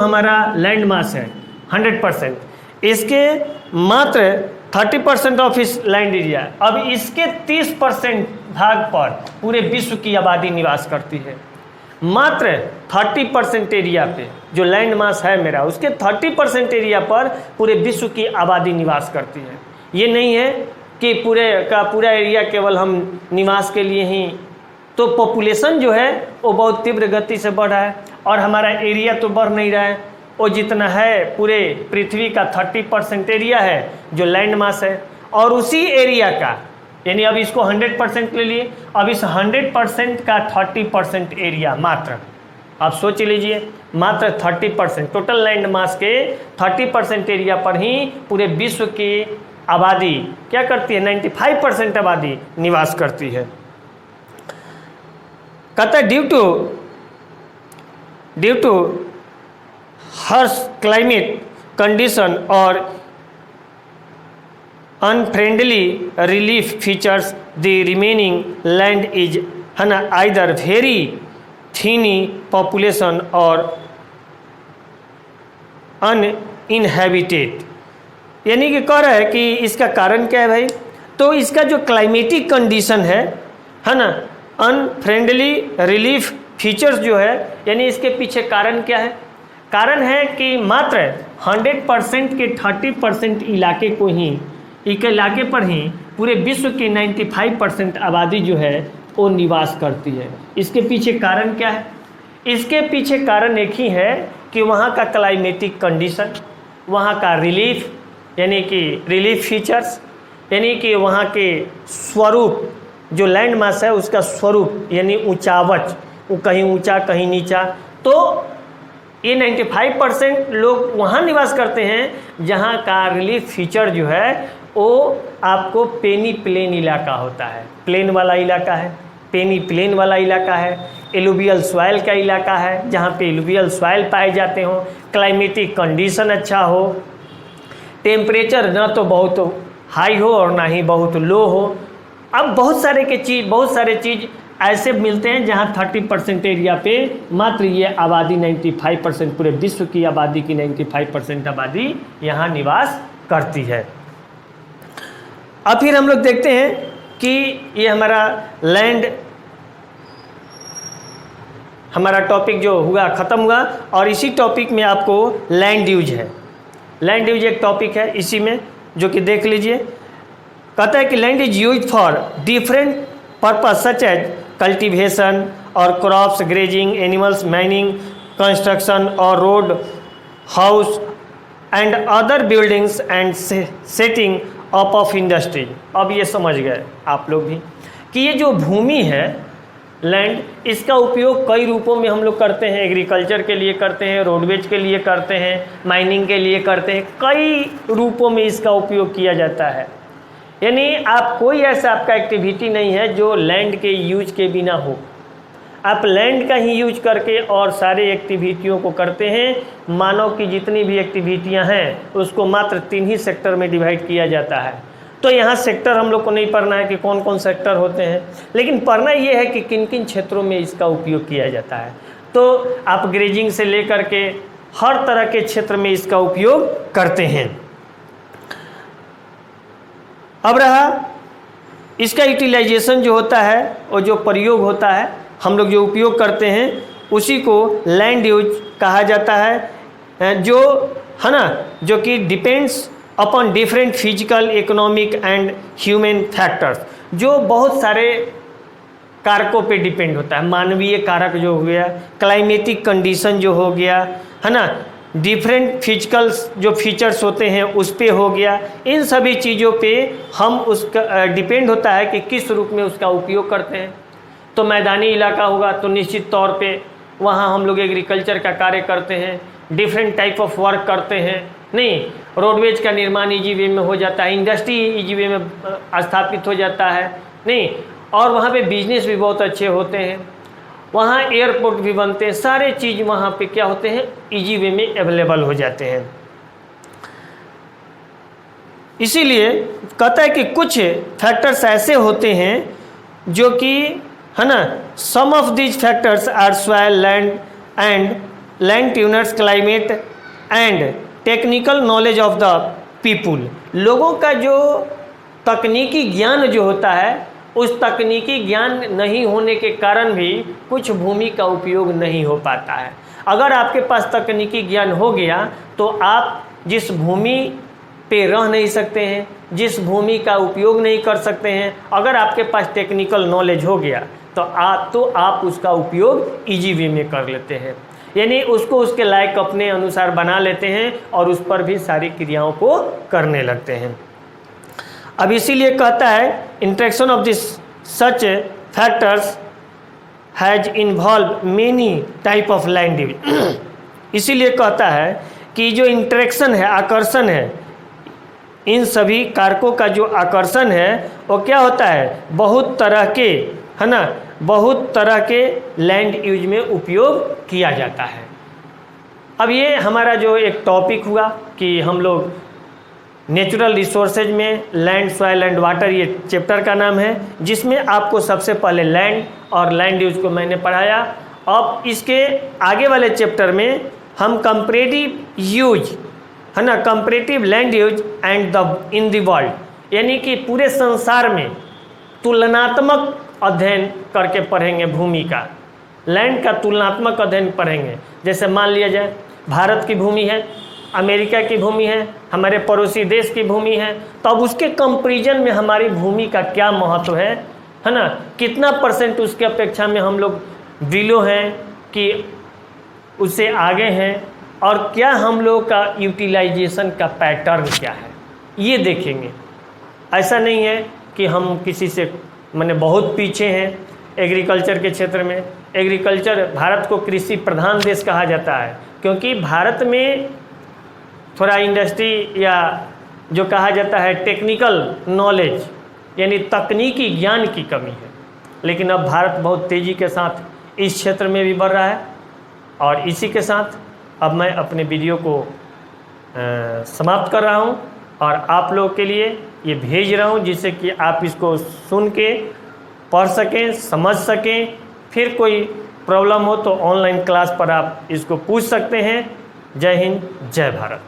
हमारा land mass है 100%, इसके मात्र 30% ऑफ इस लैंड एरिया। अब इसके 30% भाग पर पूरे विश्व की आबादी निवास करती है। मात्र 30% एरिया पे जो लैंड मास है मेरा, उसके 30% एरिया पर पूरे विश्व की आबादी निवास करती है। ये नहीं है कि पूरे का पूरा एरिया केवल हम निवास के लिए ही, तो पॉपुलेशन जो है वो बहुत तीव्र गति से बढ़ रहा है और हमारा एरिया तो बढ़ नहीं रहा है। वो जितना है पूरे पृथ्वी का 30% एरिया है जो लैंड मास है, और उसी एरिया का, यानी अब इसको 100% ले लिए, अब इस 100% का 30% एरिया मात्र, आप सोच लीजिए, मात्र 30% टोटल लैंड मास के 30% एरिया पर ही पूरे विश्व की आबादी क्या करती है, 95% आबादी निवास करती है। कहता है due to harsh climate condition और unfriendly relief features the remaining land is है ना आइदर वेरी थीनी पॉपुलेशन और अनइनहेबिटेड। यानी कि कह रहा है कि इसका कारण क्या है भाई, तो इसका जो क्लाइमेटिक कंडीशन है ना, अनफ्रेंडली रिलीफ फीचर्स जो है, यानी इसके पीछे कारण क्या है, कारण है कि मात्र 100% के 30% इलाके को ही, एक इलाके पर ही पूरे विश्व की 95% आबादी जो है वो निवास करती है। इसके पीछे कारण क्या है, इसके पीछे कारण एक ही है कि वहाँ का क्लाइमेटिक कंडीशन, वहाँ का रिलीफ यानी कि रिलीफ फीचर्स, यानी कि वहाँ के स्वरूप, जो लैंड मास है उसका स्वरूप यानी ऊंचावट, वो कहीं ऊंचा कहीं नीचा, तो ये 95% लोग वहाँ निवास करते हैं जहाँ का रिलीफ फीचर जो है वो आपको पेनी प्लेन इलाका होता है, प्लेन वाला इलाका है, पेनी प्लेन वाला इलाका है, एलुवियल सॉइल का इलाका है जहाँ पे एलुवियल सॉइल पाए जाते हो, क्लाइमेटिक कंडीशन अच्छा हो, टेम्परेचर ना तो बहुत हाई हो और ना ही बहुत लो हो। अब बहुत सारे चीज़ ऐसे मिलते हैं जहाँ 30% एरिया पे मात्र ये आबादी 95%, पूरे विश्व की आबादी की 95% आबादी यहाँ निवास करती है। अब फिर हम लोग देखते हैं कि ये हमारा लैंड, हमारा टॉपिक जो हुआ ख़त्म हुआ, और इसी टॉपिक में आपको लैंड यूज है, लैंड यूज एक टॉपिक है इसी में, जो कि देख लीजिए। कहता है कि land is use for different purpose such as cultivation और crops, grazing, animals, mining, construction और road, house and other buildings and setting up of industry. अब ये समझ गए आप लोग भी कि ये जो भूमि है लैंड, इसका उपयोग कई रूपों में हम लोग करते हैं। एग्रीकल्चर के लिए करते हैं, रोडवेज के लिए करते हैं, माइनिंग के लिए करते हैं, कई रूपों में इसका उपयोग किया जाता है। यानी आप कोई ऐसा आपका एक्टिविटी नहीं है जो लैंड के यूज के बिना हो, आप लैंड का ही यूज करके और सारे एक्टिविटियों को करते हैं। मानव की जितनी भी एक्टिविटियां हैं उसको मात्र 3 ही सेक्टर में डिवाइड किया जाता है। तो यहाँ सेक्टर हम लोग को नहीं पढ़ना है कि कौन कौन सेक्टर होते हैं, लेकिन पढ़ना ये है कि किन किन क्षेत्रों में इसका उपयोग किया जाता है। तो आप ग्रेजिंग से लेकर के हर तरह के क्षेत्र में इसका उपयोग करते हैं। अब रहा इसका यूटिलाइजेशन जो होता है और जो प्रयोग होता है, हम लोग जो उपयोग करते हैं उसी को लैंड यूज कहा जाता है, जो है ना, जो कि depends upon different physical, economic and human factors, जो बहुत सारे कारकों पे डिपेंड होता है। मानवीय कारक जो हो गया, क्लाइमेटिक कंडीशन जो हो गया, है ना, डिफरेंट फिजिकल जो फीचर्स होते हैं उस पे हो गया, इन सभी चीज़ों पे हम उसका डिपेंड होता है कि किस रूप में उसका उपयोग करते हैं। तो मैदानी इलाका होगा तो निश्चित तौर पे वहाँ हम लोग एग्रीकल्चर का कार्य करते हैं, डिफरेंट टाइप ऑफ वर्क करते हैं, नहीं, रोडवेज का निर्माण इजी वे में हो जाता है, इंडस्ट्री इजी वे में स्थापित हो जाता है, नहीं, और वहाँ पे बिजनेस भी बहुत अच्छे होते हैं, वहाँ एयरपोर्ट भी बनते हैं, सारे चीज़ वहाँ पे क्या होते हैं, इजी वे में अवेलेबल हो जाते हैं। इसीलिए कहता है कि कुछ फैक्टर्स ऐसे होते हैं जो कि, है ना, some of these factors are soil, land and land tenures climate and technical knowledge of the people. लोगों का जो तकनीकी ज्ञान जो होता है, उस तकनीकी ज्ञान नहीं होने के कारण भी कुछ भूमि का उपयोग नहीं हो पाता है। अगर आपके पास तकनीकी ज्ञान हो गया तो आप जिस भूमि पे रह नहीं सकते हैं, जिस भूमि का उपयोग नहीं कर सकते हैं, अगर आपके पास टेक्निकल नॉलेज हो गया तो आप उसका उपयोग इजी वे में कर लेते हैं, यानी उसको उसके लायक अपने अनुसार बना लेते हैं और उस पर भी सारी क्रियाओं को करने लगते हैं। अब इसीलिए कहता है interaction of this such factors has involve many type of land use. इसीलिए कहता है कि जो इंटरेक्शन है, आकर्षण है, इन सभी कारकों का जो आकर्षण है वो क्या होता है, बहुत तरह के, है ना, बहुत तरह के लैंड यूज में उपयोग किया जाता है। अब ये हमारा जो एक टॉपिक हुआ कि हम लोग नेचुरल रिसोर्सेज में लैंड, सॉइल एंड वाटर, ये चैप्टर का नाम है, जिसमें आपको सबसे पहले लैंड और लैंड यूज को मैंने पढ़ाया। अब इसके आगे वाले चैप्टर में हम कंपैरेटिव यूज, है ना, comparative land use and the in the world, यानी कि पूरे संसार में तुलनात्मक अध्ययन करके पढ़ेंगे भूमि का, लैंड का तुलनात्मक अध्ययन पढ़ेंगे। जैसे मान लिया जाए भारत की भूमि है, अमेरिका की भूमि है, हमारे पड़ोसी देश की भूमि है, तो अब उसके कंपैरिजन में हमारी भूमि का क्या महत्व है ना, कितना % उसके अपेक्षा में हम लोग बिलो हैं कि उससे आगे हैं, और क्या हम लोग का यूटिलाइजेशन का पैटर्न क्या है, ये देखेंगे। ऐसा नहीं है कि हम किसी से माने बहुत पीछे हैं एग्रीकल्चर के क्षेत्र में। एग्रीकल्चर, भारत को कृषि प्रधान देश कहा जाता है क्योंकि भारत में थोड़ा इंडस्ट्री या जो कहा जाता है टेक्निकल नॉलेज यानी तकनीकी ज्ञान की कमी है, लेकिन अब भारत बहुत तेज़ी के साथ इस क्षेत्र में भी बढ़ रहा है। और इसी के साथ अब मैं अपने वीडियो को समाप्त कर रहा हूं और आप लोगों के लिए ये भेज रहा हूं, जिससे कि आप इसको सुन के पढ़ सकें, समझ सकें। फिर कोई प्रॉब्लम हो तो ऑनलाइन क्लास पर आप इसको पूछ सकते हैं। जय हिंद, जय भारत।